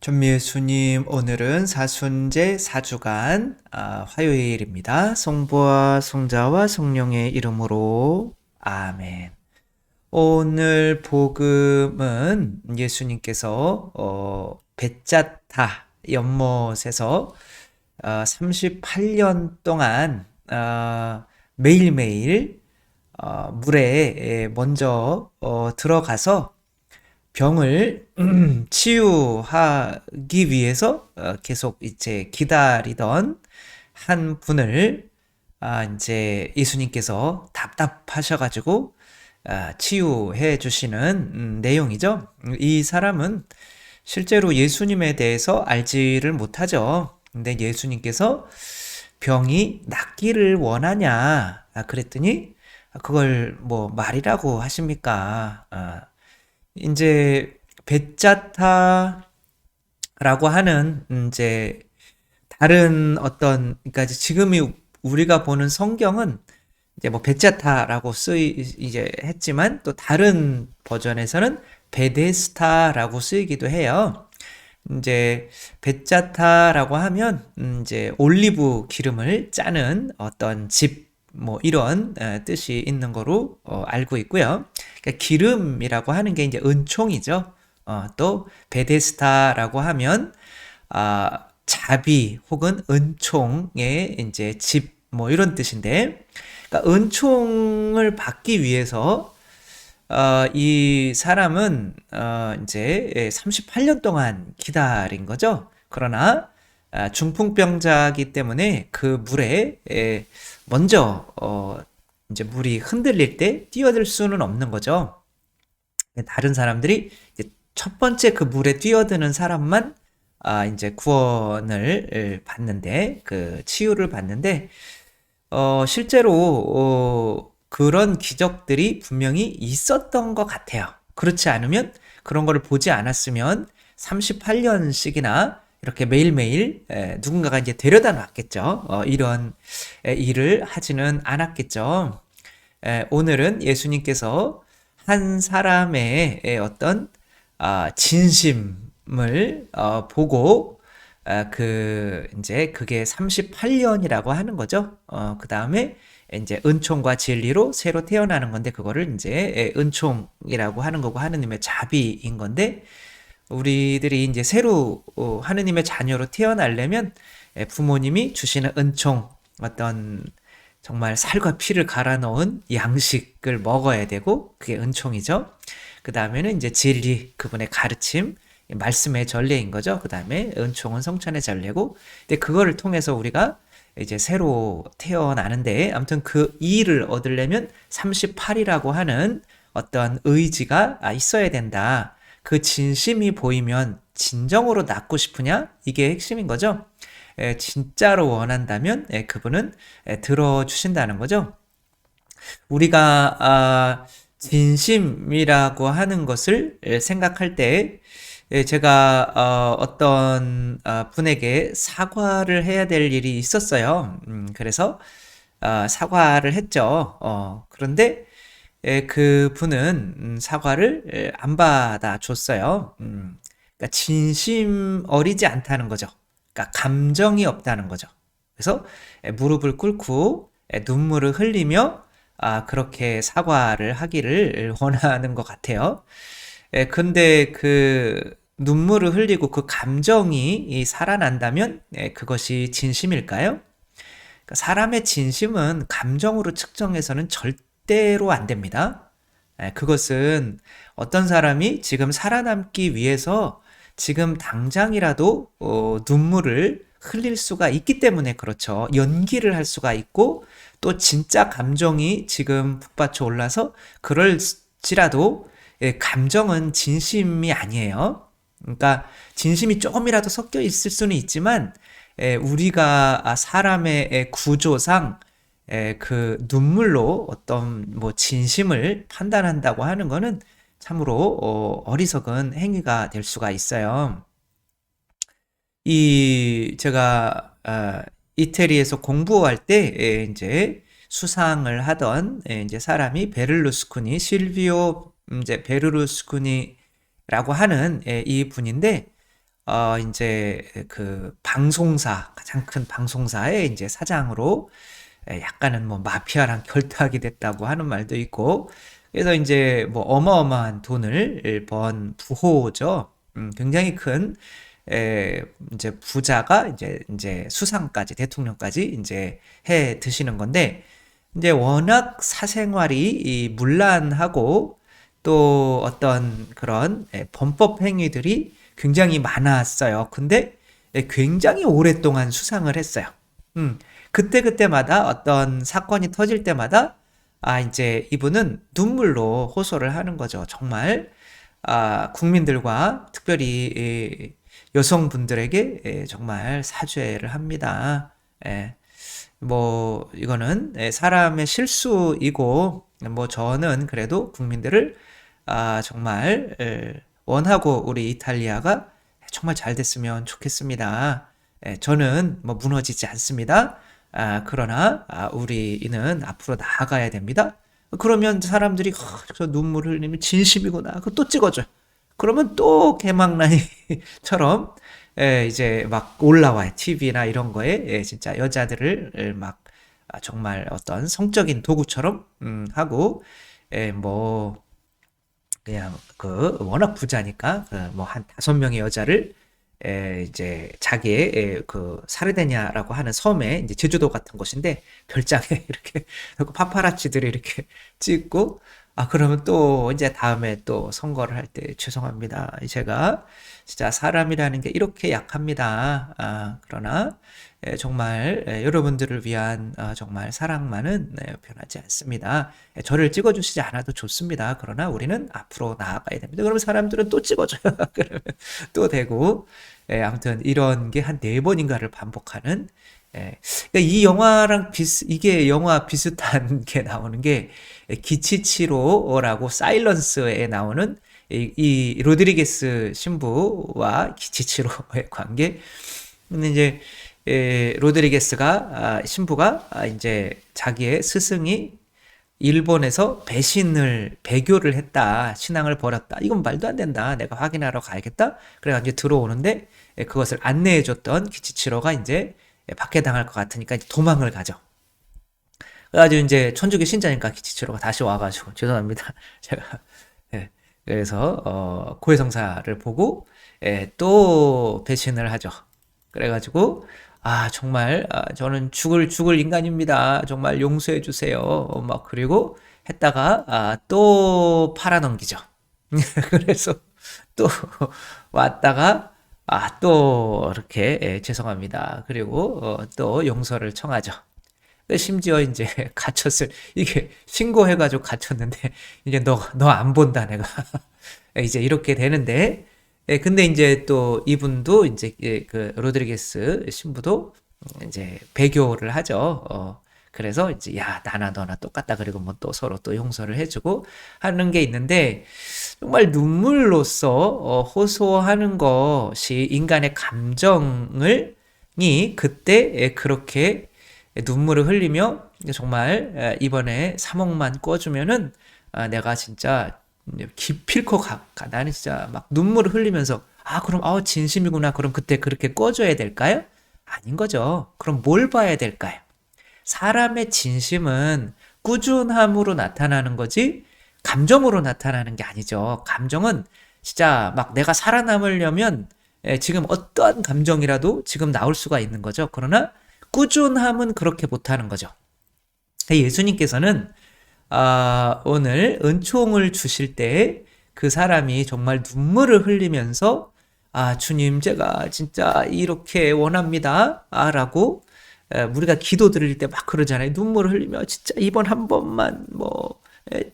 전미예수님, 오늘은 사순제 4주간 화요일입니다. 성부와 성자와 성령의 이름으로 아멘. 오늘 복음은 예수님께서 베짜타 연못에서 38년 동안 매일매일 물에 먼저 들어가서 병을 치유하기 위해서 계속 이제 기다리던 한 분을 이제 예수님께서 답답하셔가지고 치유해 주시는 내용이죠. 이 사람은 실제로 예수님에 대해서 알지를 못하죠. 근데 예수님께서 병이 낫기를 원하냐 그랬더니 그걸 뭐 말이라고 하십니까? 이제 베짜타라고 하는 이제 다른 어떤 그러니까 지금이 우리가 보는 성경은 이제 뭐 베짜타라고 이제 했지만 또 다른 버전에서는 베데스타라고 쓰이기도 해요. 이제 베짜타라고 하면 이제 올리브 기름을 짜는 어떤 집 뭐 이런 뜻이 있는 거로 알고 있고요. 그러니까 기름이라고 하는 게 이제 은총이죠. 또 베데스타라고 하면 자비 혹은 은총의 이제 집 뭐 이런 뜻인데, 그러니까 은총을 받기 위해서 이 사람은 이제 38년 동안 기다린 거죠. 그러나 중풍병자이기 때문에 그 물에 먼저 이제 물이 흔들릴 때 뛰어들 수는 없는 거죠. 다른 사람들이 이제 첫 번째 그 물에 뛰어드는 사람만 이제 구원을 받는데 그 치유를 받는데 실제로 그런 기적들이 분명히 있었던 것 같아요. 그렇지 않으면 그런 거를 보지 않았으면 38년씩이나 이렇게 매일매일 누군가가 이제 데려다 놨겠죠. 이런 일을 하지는 않았겠죠. 오늘은 예수님께서 한 사람의 어떤 진심을 보고 그 이제 그게 38년이라고 하는 거죠. 그 다음에 이제 은총과 진리로 새로 태어나는 건데 그거를 이제 은총이라고 하는 거고 하느님의 자비인 건데 우리들이 이제 새로 하느님의 자녀로 태어나려면 부모님이 주시는 은총 어떤 정말 살과 피를 갈아 넣은 양식을 먹어야 되고 그게 은총이죠. 그 다음에는 이제 진리 그분의 가르침 말씀의 전례인 거죠. 그 다음에 은총은 성찬의 전례고 근데 그거를 통해서 우리가 이제 새로 태어나는데 아무튼 그 이의를 얻으려면 38이라고 하는 어떤 의지가 있어야 된다. 그 진심이 보이면 진정으로 낫고 싶으냐? 이게 핵심인 거죠. 진짜로 원한다면 그분은 들어주신다는 거죠. 우리가 진심이라고 하는 것을 생각할 때 제가 어떤 분에게 사과를 해야 될 일이 있었어요. 그래서 사과를 했죠. 그런데 그 분은 사과를 안 받아줬어요. 그러니까 진심 어리지 않다는 거죠. 그러니까 감정이 없다는 거죠. 그래서 무릎을 꿇고 눈물을 흘리며 그렇게 사과를 하기를 원하는 것 같아요. 근데 그 눈물을 흘리고 그 감정이 살아난다면 그것이 진심일까요? 그러니까 사람의 진심은 감정으로 측정해서는 절대로 안 됩니다. 그것은 어떤 사람이 지금 살아남기 위해서 지금 당장이라도 눈물을 흘릴 수가 있기 때문에 그렇죠. 연기를 할 수가 있고 또 진짜 감정이 지금 북받쳐 올라서 그럴지라도 감정은 진심이 아니에요. 그러니까 진심이 조금이라도 섞여 있을 수는 있지만 우리가 사람의 구조상 그 눈물로 어떤 뭐 진심을 판단한다고 하는 거는 참으로 어리석은 행위가 될 수가 있어요. 이 제가 이태리에서 공부할 때 이제 수상을 하던 이제 사람이 베를루스코니 실비오 이제 베르루스코니라고 하는 이 분인데 이제 그 방송사, 가장 큰 방송사의 이제 사장으로 약간은 뭐 마피아랑 결탁이 됐다고 하는 말도 있고, 그래서 이제 뭐 어마어마한 돈을 번 부호죠. 굉장히 큰 이제 부자가 이제 수상까지 대통령까지 이제 해 드시는 건데, 이제 워낙 사생활이 이 문란하고 또 어떤 그런 범법 행위들이 굉장히 많았어요. 근데 굉장히 오랫동안 수상을 했어요. 그때그때마다 어떤 사건이 터질 때마다 이제 이분은 눈물로 호소를 하는 거죠. 정말 국민들과 특별히 여성분들에게 정말 사죄를 합니다. 뭐 이거는 사람의 실수이고, 뭐 저는 그래도 국민들을 정말 원하고 우리 이탈리아가 정말 잘 됐으면 좋겠습니다. 저는 뭐 무너지지 않습니다. 그러나 우리는 앞으로 나아가야 됩니다. 그러면 사람들이 저 눈물 흘리면 진심이구나. 그거 또 찍어줘요. 그러면 또 개막라니처럼 이제 막 올라와요. TV나 이런 거에 진짜 여자들을 막 정말 어떤 성적인 도구처럼 하고 뭐 그냥 그 워낙 부자니까 뭐 한 5명의 여자를 이제 자기의 그 사르데냐라고 하는 섬에 이제 제주도 같은 곳인데 별장에 이렇게 파파라치들이 이렇게 찍고 그러면 또 이제 다음에 또 선거를 할 때 죄송합니다. 제가 진짜 사람이라는 게 이렇게 약합니다. 그러나 정말 여러분들을 위한 정말 사랑만은 변하지 않습니다. 저를 찍어주시지 않아도 좋습니다. 그러나 우리는 앞으로 나아가야 됩니다. 그러면 사람들은 또 찍어줘요. 그러면 또 되고 아무튼 이런 게 한 4번인가를 반복하는 그러니까 이 영화랑 이게 영화 비슷한 게 나오는 게 기치치로라고 사일런스에 나오는 이 로드리게스 신부와 기치치로의 관계. 근데 이제 로드리게스가 신부가 이제 자기의 스승이 일본에서 배교를 했다. 신앙을 버렸다. 이건 말도 안 된다. 내가 확인하러 가야겠다. 그래가지고 이제 들어오는데 그것을 안내해줬던 기치치로가 이제 박해당할 것 같으니까 이제 도망을 가죠. 그래가지고 이제 천주교 신자니까 기치치로가 다시 와가지고 죄송합니다. 제가 그래서 고해성사를 보고 또 배신을 하죠. 그래가지고 정말 저는 죽을 인간입니다. 정말 용서해 주세요. 막 그리고 했다가 또 팔아넘기죠. 그래서 또 왔다가 또 이렇게 죄송합니다. 그리고 또 용서를 청하죠. 심지어 이제 갇혔을 이게 신고해가지고 갇혔는데 이제 너 안 본다 내가 이제 이렇게 되는데 근데 이제 또 이분도 이제 그 로드리게스 신부도 이제 배교를 하죠. 그래서 이제 야 나나 너나 똑같다 그리고 뭐 또 서로 또 용서를 해주고 하는 게 있는데 정말 눈물로써 호소하는 것이 인간의 감정을 이 그때 그렇게 눈물을 흘리며 정말 이번에 3억만 꿔주면은 내가 진짜 기필코 나는 진짜 막 눈물을 흘리면서 그럼 진심이구나. 그럼 그때 그렇게 꿔줘야 될까요? 아닌 거죠. 그럼 뭘 봐야 될까요? 사람의 진심은 꾸준함으로 나타나는 거지 감정으로 나타나는 게 아니죠. 감정은 진짜 막 내가 살아남으려면 지금 어떠한 감정이라도 지금 나올 수가 있는 거죠. 그러나 꾸준함은 그렇게 못하는 거죠. 예수님께서는 오늘 은총을 주실 때 그 사람이 정말 눈물을 흘리면서 주님 제가 진짜 이렇게 원합니다 라고 우리가 기도 드릴 때 막 그러잖아요. 눈물을 흘리며 진짜 이번 한 번만 뭐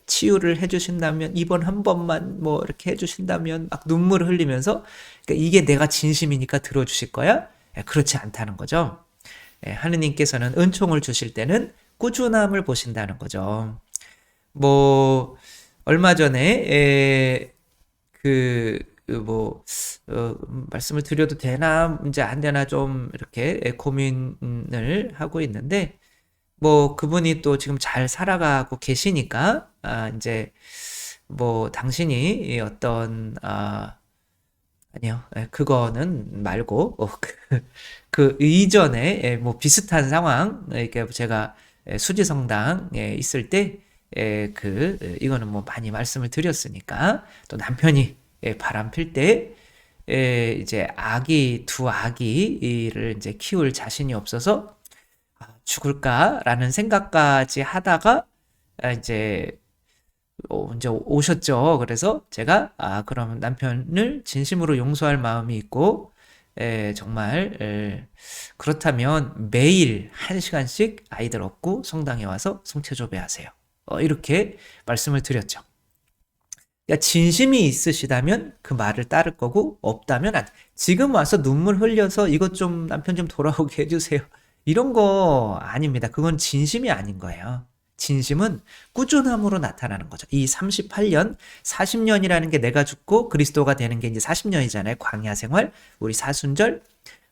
치유를 해주신다면 이번 한 번만 뭐 이렇게 해주신다면 막 눈물을 흘리면서 그러니까 이게 내가 진심이니까 들어주실 거야? 그렇지 않다는 거죠. 하느님께서는 은총을 주실 때는 꾸준함을 보신다는 거죠. 뭐 얼마 전에 말씀을 드려도 되나 이제 안 되나 좀 이렇게 고민을 하고 있는데 뭐 그분이 또 지금 잘 살아가고 계시니까 이제 뭐 당신이 어떤 아니요. 그거는 말고, 그 이전에, 뭐 비슷한 상황, 이렇게 제가 수지성당에 있을 때, 이거는 뭐 많이 말씀을 드렸으니까, 또 남편이 바람 필 때, 이제 두 아기를 이제 키울 자신이 없어서, 죽을까라는 생각까지 하다가, 이제 이제 오셨죠. 그래서 제가 그럼 남편을 진심으로 용서할 마음이 있고 정말 그렇다면 매일 1시간씩 아이들 업고 성당에 와서 성체조배하세요. 이렇게 말씀을 드렸죠. 그러니까 진심이 있으시다면 그 말을 따를 거고 없다면 안. 지금 와서 눈물 흘려서 이것 좀 남편 좀 돌아오게 해주세요. 이런 거 아닙니다. 그건 진심이 아닌 거예요. 진심은 꾸준함으로 나타나는 거죠. 이 38년, 40년이라는 게 내가 죽고 그리스도가 되는 게 이제 40년이잖아요. 광야 생활, 우리 사순절.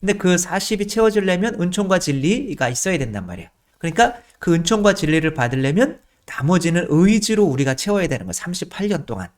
근데 그 40이 채워지려면 은총과 진리가 있어야 된단 말이에요. 그러니까 그 은총과 진리를 받으려면 나머지는 의지로 우리가 채워야 되는 거예요. 38년 동안.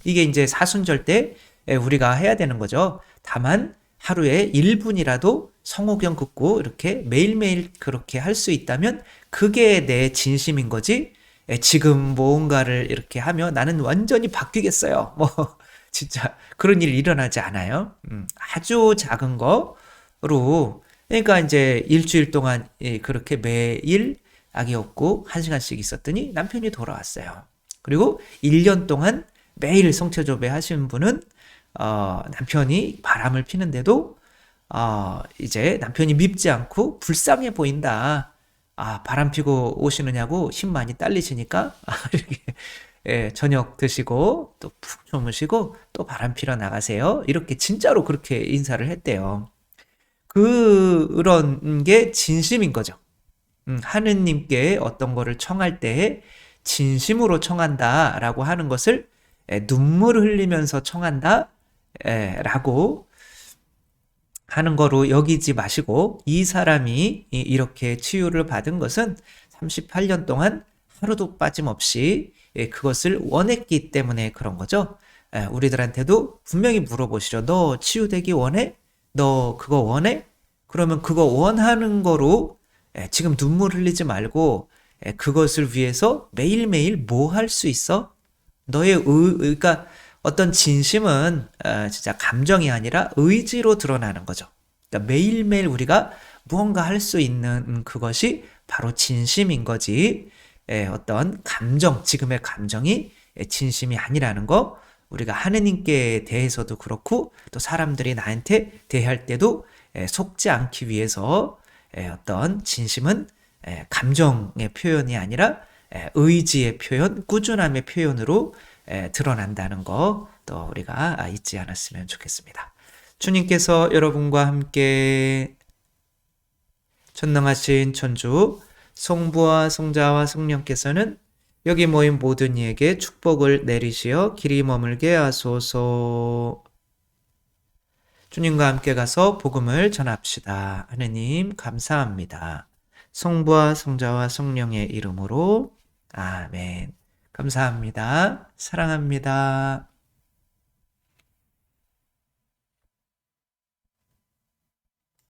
이게 이제 사순절 때 우리가 해야 되는 거죠. 다만 하루에 1분이라도 성호경 긋고 이렇게 매일매일 그렇게 할 수 있다면 그게 내 진심인 거지. 지금 뭔가를 이렇게 하면 나는 완전히 바뀌겠어요. 뭐 진짜 그런 일 일어나지 않아요. 아주 작은 거로 그러니까 이제 일주일 동안 그렇게 매일 아기 없고 1시간씩 있었더니 남편이 돌아왔어요. 그리고 1년 동안 매일 성체조배 하시는 분은 남편이 바람을 피는데도 이제 남편이 밉지 않고 불쌍해 보인다. 바람 피고 오시느냐고 힘 많이 딸리시니까 이렇게 저녁 드시고 또 푹 주무시고 또 바람 피러 나가세요. 이렇게 진짜로 그렇게 인사를 했대요. 그런 게 진심인 거죠. 하느님께 어떤 거를 청할 때 진심으로 청한다라고 하는 것을 눈물을 흘리면서 청한다 라고 하는 거로 여기지 마시고 이 사람이 이렇게 치유를 받은 것은 38년 동안 하루도 빠짐없이 그것을 원했기 때문에 그런 거죠. 우리들한테도 분명히 물어보시죠. 너 치유되기 원해? 너 그거 원해? 그러면 그거 원하는 거로 지금 눈물 흘리지 말고 그것을 위해서 매일매일 뭐 할 수 있어? 그러니까 어떤 진심은 진짜 감정이 아니라 의지로 드러나는 거죠. 그러니까 매일매일 우리가 무언가 할 수 있는 그것이 바로 진심인 거지. 어떤 감정, 지금의 감정이 진심이 아니라는 거 우리가 하느님께 대해서도 그렇고 또 사람들이 나한테 대할 때도 속지 않기 위해서 어떤 진심은 감정의 표현이 아니라 의지의 표현, 꾸준함의 표현으로 드러난다는 거 또 우리가 잊지 않았으면 좋겠습니다. 주님께서 여러분과 함께 전능하신 천주 성부와 성자와 성령께서는 여기 모인 모든 이에게 축복을 내리시어 길이 머물게 하소서. 주님과 함께 가서 복음을 전합시다. 하느님 감사합니다. 성부와 성자와 성령의 이름으로 아멘. 감사합니다. 사랑합니다.